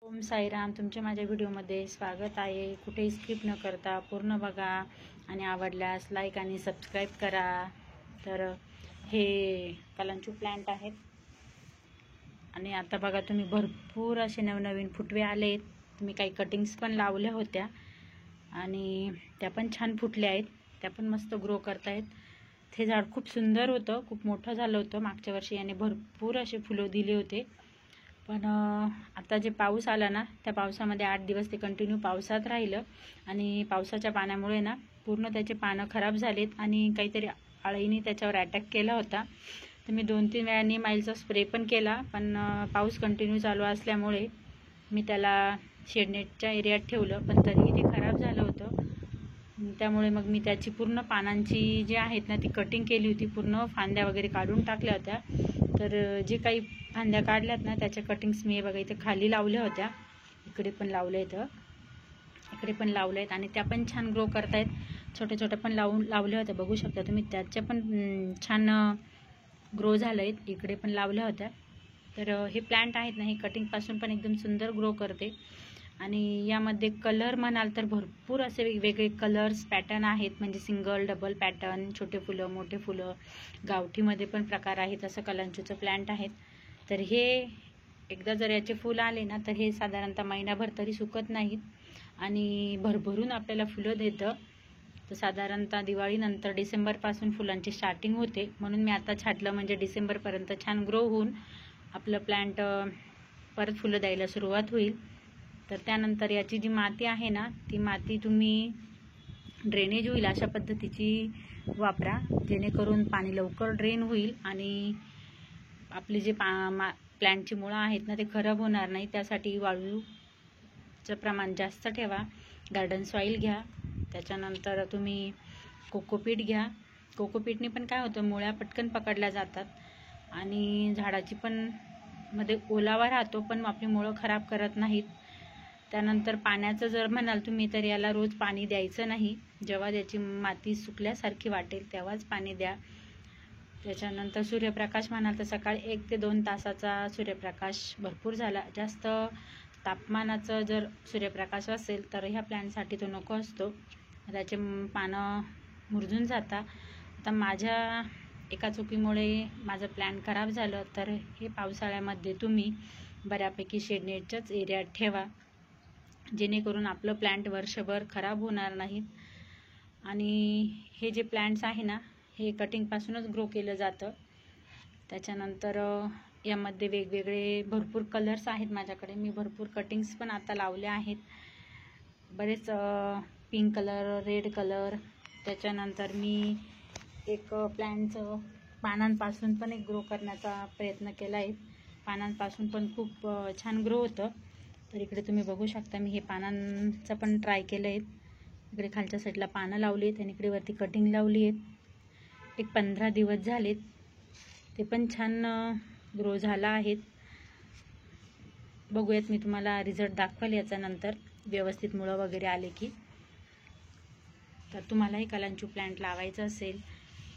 ओम साईराम. तुमच्या माझ्या व्हिडिओमध्ये स्वागत आहे. कुठेही स्किप न करता पूर्ण बघा आणि आवडल्यास लाईक आणि सबस्क्राईब करा. तर हे कलांचू प्लांट आहेत आणि आता बघा तुम्ही भरपूर असे नवनवीन फुटवे आलेत. तुम्ही काही कटिंग्स पण लावल्या होत्या आणि त्या पण छान फुटल्या आहेत. त्या पण मस्त ग्रो करतायत. हे झाड खूप सुंदर होतं, खूप मोठं झालं होतं. मागच्या वर्षी याने भरपूर असे फुलं दिले होते. पण आता जे पाऊस आला ना, त्या पावसामध्ये 8 दिवस ते कंटिन्यू पावसात राहिलं आणि पावसाच्या पाण्यामुळे ना पूर्ण त्याचे पानं खराब झालेत आणि काहीतरी अळीने त्याच्यावर अटॅक केला होता. तर मी 2-3 वेळा नीमऑइलचा स्प्रे पण केला, पण पाऊस कंटिन्यू चालू असल्यामुळे मी त्याला शेडनेटच्या एरियात ठेवलं, पण तरीही ते खराब झालं होतं. त्यामुळे मग मी त्याची पूर्ण पानांची जी आहेत ना ती कटिंग केली होती. पूर्ण फांद्या वगैरे काढून टाकल्या होत्या. तर जे काही फांद्या काढल्यात ना त्याच्या कटिंग्स मी बघा इथे खाली लावल्या होत्या. इकडे पण लावल्या आहेत, इकडे पण लावल्या आहेत आणि त्या पण छान ग्रो करतायत. छोट्या छोट्या पण लावल्या होत्या, बघू शकता तुम्ही. त्याच्या पण छान ग्रो झालं आहेत. इकडे पण लावल्या होत्या. तर हे प्लांट आहेत ना, हे कटिंगपासून पण एकदम सुंदर ग्रो करते. आणि यामध्ये कलर म्हणाल तर भरपूर असे वेगवेगळे कलर्स पॅटर्न आहेत. म्हणजे सिंगल, डबल पॅटर्न, छोटे फुलं, मोठे फुलं, गावठीमध्ये पण प्रकार आहेत. असं कलांचूचं प्लांट आहेत. तर हे एकदा जर याचे फुलं आले ना तर हे साधारणतः महिनाभर तरी सुकत नाहीत आणि भरभरून आपल्याला फुलं देतं. तर साधारणतः दिवाळीनंतर डिसेंबरपासून फुलांची स्टार्टिंग होते. म्हणून मी आता छाटलं, म्हणजे डिसेंबरपर्यंत छान ग्रो होऊन आपलं प्लांट परत फुलं द्यायला सुरुवात होईल. तर त्यानंतर याची जी माती आहे ना ती माती तुम्ही ड्रेनेज होईल अशा पद्धतीची वापरा, जेणेकरून पाणी लवकर ड्रेन होईल आणि आपली जे प्लांटची मुळं आहेत ना ते खराब होणार नाही. त्यासाठी वाळूचं प्रमाण जास्त ठेवा. गार्डन सॉईल घ्या. त्याच्यानंतर तुम्ही कोकोपीट घ्या. कोकोपीटने पण काय होतं, मुळ्या पटकन पकडल्या जातात आणि झाडाची पण मध्ये ओलावा राहतो, पण आपली मुळं खराब करत नाहीत. त्यानंतर पाण्याचं जर म्हणाल तुम्ही तर याला रोज पाणी द्यायचं नाही. जेव्हा त्याची माती सुकल्यासारखी वाटेल तेव्हाच पाणी द्या. त्याच्यानंतर सूर्यप्रकाश म्हणाल तर सकाळी 1 ते 2 तासाचा सूर्यप्रकाश भरपूर झाला. जास्त तापमानाचं जर सूर्यप्रकाश असेल तर ह्या प्लॅन्टसाठी तो नको असतो. त्याचे पानं मुरझून जातात. आता माझ्या एका चुकीमुळे माझं प्लॅन खराब झालं. तर हे पावसाळ्यामध्ये तुम्ही बऱ्यापैकी शेडनेटच्याच एरियात ठेवा, जेणेकरून आपलं प्लांट वर्षभर खराब होणार नाहीत. आणि हे जे प्लांट्स आहे ना हे कटिंगपासूनच ग्रो केलं जातं. त्याच्यानंतर यामध्ये वेगवेगळे भरपूर कलर्स आहेत माझ्याकडे. मी भरपूर कटिंग्स पण आता लावल्या आहेत. बरेच पिंक कलर, रेड कलर. त्याच्यानंतर मी एक प्लांटचं पानांपासून पण एक ग्रो करण्याचा प्रयत्न केला आहे. पानांपासून पण खूप छान ग्रो होतं. तर इकडे तुम्ही बघू शकता मी हे पानांचं पण ट्राय केलं आहे. इकडे खालच्या साईडला पानं लावली आहेत आणि इकडे वरती कटिंग लावली आहेत. एक 15 दिवस झालेत. ते पण छान ग्रो झाला आहेत. बघूयात, मी तुम्हाला रिझल्ट दाखवाल याचा नंतर व्यवस्थित मुळं वगैरे आले की. तर तुम्हालाही कलांचू प्लांट लावायचं असेल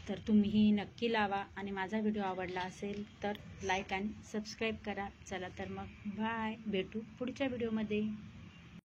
तर तुम्हीही नक्की लावा आणि माझा व्हिडिओ आवडला असेल तर लाईक आणि सबस्क्राईब करा. चला तर मग बाय, भेटू पुढच्या व्हिडिओमध्ये.